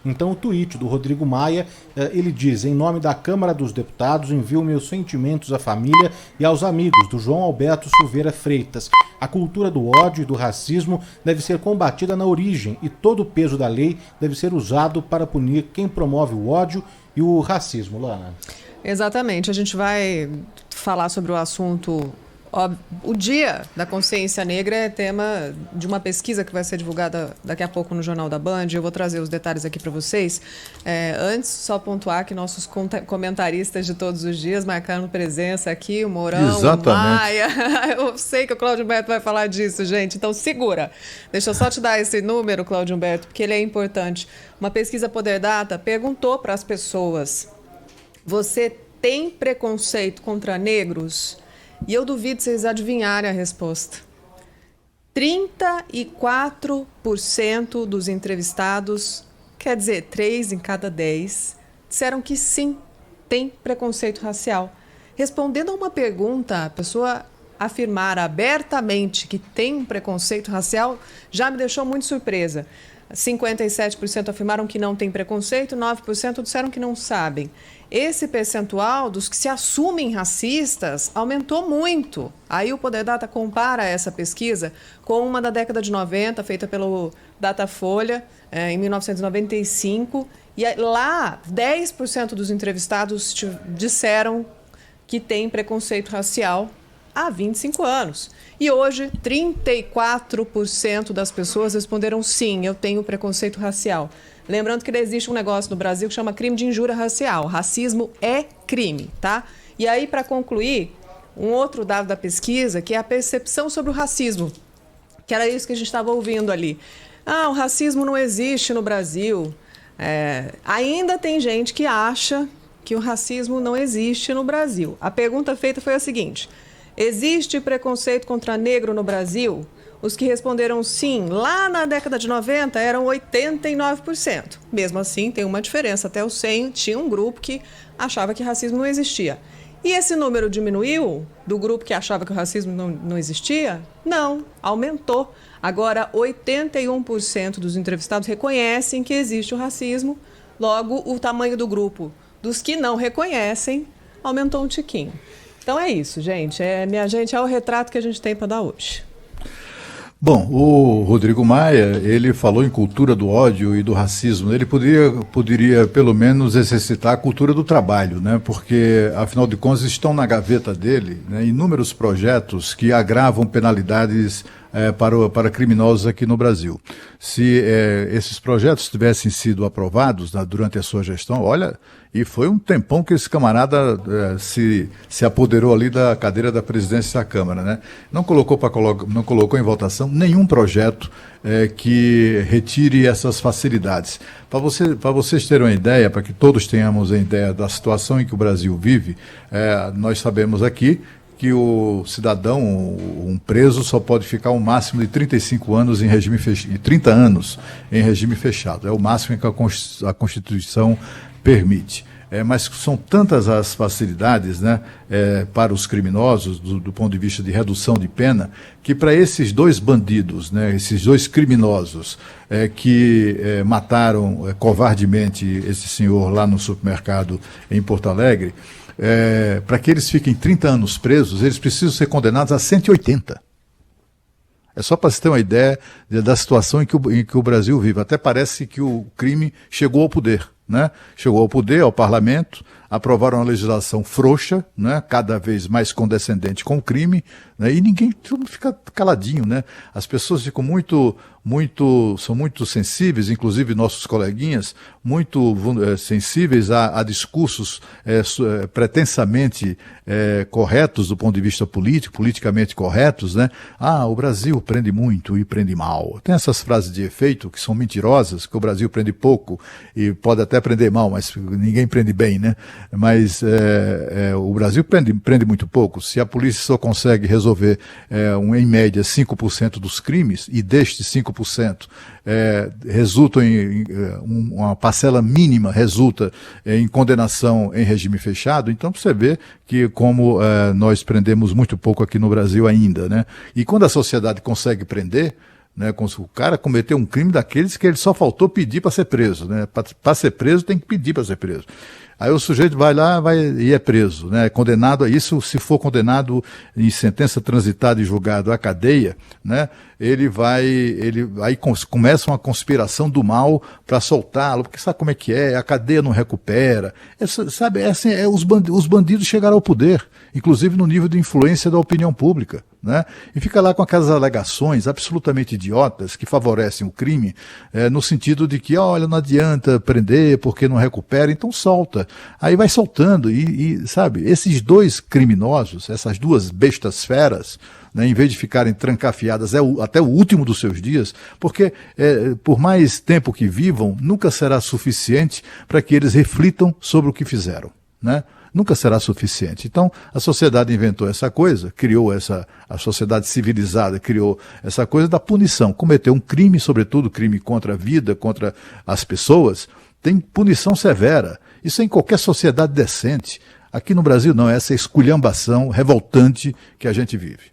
Então o tweet do Rodrigo Maia, ele diz: em nome da Câmara dos Deputados, envio meus sentimentos à família e aos amigos do João Alberto Silveira Freitas. A cultura do ódio e do racismo deve ser combatida na origem e todo o peso da lei deve ser usado para punir quem promove o ódio e o racismo. Lana. Exatamente. A gente vai falar sobre o assunto. O Dia da Consciência Negra é tema de uma pesquisa que vai ser divulgada daqui a pouco no Jornal da Band. Eu vou trazer os detalhes aqui para vocês. Antes, só pontuar que nossos comentaristas de todos os dias marcaram presença aqui, o Mourão, exatamente, o Maia. Eu sei que o Cláudio Humberto vai falar disso, gente, então segura. Deixa eu só te dar esse número, Cláudio Humberto, porque ele é importante. Uma pesquisa Poder Data perguntou para as pessoas: você tem preconceito contra negros? E eu duvido vocês adivinharem a resposta. 34% dos entrevistados, quer dizer, 3 em cada 10, disseram que sim, tem preconceito racial. Respondendo a uma pergunta, a pessoa afirmar abertamente que tem um preconceito racial já me deixou muito surpresa. 57% afirmaram que não tem preconceito, 9% disseram que não sabem. Esse percentual dos que se assumem racistas aumentou muito. Aí o Poder Data compara essa pesquisa com uma da década de 90, feita pelo Datafolha, em 1995. E lá, 10% dos entrevistados disseram que tem preconceito racial há 25 anos. E hoje, 34% das pessoas responderam sim, eu tenho preconceito racial. Lembrando que existe um negócio no Brasil que chama crime de injúria racial. Racismo é crime, tá? E aí, para concluir, um outro dado da pesquisa, que é a percepção sobre o racismo, que era isso que a gente estava ouvindo ali. O racismo não existe no Brasil. Ainda tem gente que acha que o racismo não existe no Brasil. A pergunta feita foi a seguinte: existe preconceito contra negro no Brasil? Os que responderam sim, lá na década de 90, eram 89%. Mesmo assim, tem uma diferença. Até o 100 tinha um grupo que achava que racismo não existia. E esse número diminuiu do grupo que achava que o racismo não existia? Não, aumentou. Agora, 81% dos entrevistados reconhecem que existe o racismo. Logo, o tamanho do grupo dos que não reconhecem aumentou um tiquinho. Então é isso, gente. Minha gente, é o retrato que a gente tem para dar hoje. Bom, o Rodrigo Maia, ele falou em cultura do ódio e do racismo. Ele poderia pelo menos exercitar a cultura do trabalho, né? Porque, afinal de contas, estão na gaveta dele, né, inúmeros projetos que agravam penalidades para criminosos aqui no Brasil. Se esses projetos tivessem sido aprovados durante a sua gestão, olha, e foi um tempão que esse camarada se apoderou ali da cadeira da presidência da Câmara, né? Não colocou em votação nenhum projeto que retire essas facilidades. Para vocês terem uma ideia, para que todos tenhamos a ideia da situação em que o Brasil vive, nós sabemos aqui que o cidadão, um preso, só pode ficar um máximo de 35 anos em regime fechado, 30 anos em regime fechado. É o máximo que a Constituição permite. Mas são tantas as facilidades, né, para os criminosos, do ponto de vista de redução de pena, que para esses dois bandidos, né, esses dois criminosos que mataram covardemente esse senhor lá no supermercado em Porto Alegre, para que eles fiquem 30 anos presos, eles precisam ser condenados a 180. É só para você ter uma ideia da situação em que o Brasil vive. Até parece que o crime chegou ao poder, né? Chegou ao poder, ao parlamento, aprovaram uma legislação frouxa, né? Cada vez mais condescendente com o crime, né? E todo mundo fica caladinho, né? As pessoas ficam são muito sensíveis, inclusive nossos coleguinhas, muito sensíveis a discursos pretensamente corretos do ponto de vista político, politicamente corretos, né? O Brasil prende muito e prende mal. Tem essas frases de efeito que são mentirosas, que o Brasil prende pouco e pode até prender mal, mas ninguém prende bem, né? Mas o Brasil prende muito pouco. Se a polícia só consegue resolver em média 5% dos crimes, e destes 5% resultam uma parcela mínima resulta em condenação em regime fechado, então você vê que como nós prendemos muito pouco aqui no Brasil ainda, né? E quando a sociedade consegue prender, né? Como se o cara cometeu um crime daqueles que ele só faltou pedir para ser preso, né? Para ser preso tem que pedir para ser preso. Aí o sujeito vai lá e é preso, né? Condenado a isso, se for condenado em sentença transitada e julgado à cadeia, né? Aí começa uma conspiração do mal para soltá-lo, porque sabe como é que é? A cadeia não recupera. Sabe, assim, os bandidos chegaram ao poder, inclusive no nível de influência da opinião pública, né? E fica lá com aquelas alegações absolutamente idiotas que favorecem o crime, no sentido de que, olha, não adianta prender porque não recupera, então solta. Aí vai soltando sabe, esses dois criminosos, essas duas bestas feras, né, em vez de ficarem trancafiadas até o último dos seus dias, porque por mais tempo que vivam, nunca será suficiente para que eles reflitam sobre o que fizeram, né? Nunca será suficiente. Então, a sociedade inventou essa coisa, a sociedade civilizada criou essa coisa da punição. Cometeu um crime, sobretudo crime contra a vida, contra as pessoas, tem punição severa. Isso é em qualquer sociedade decente. Aqui no Brasil não, é essa esculhambação revoltante que a gente vive.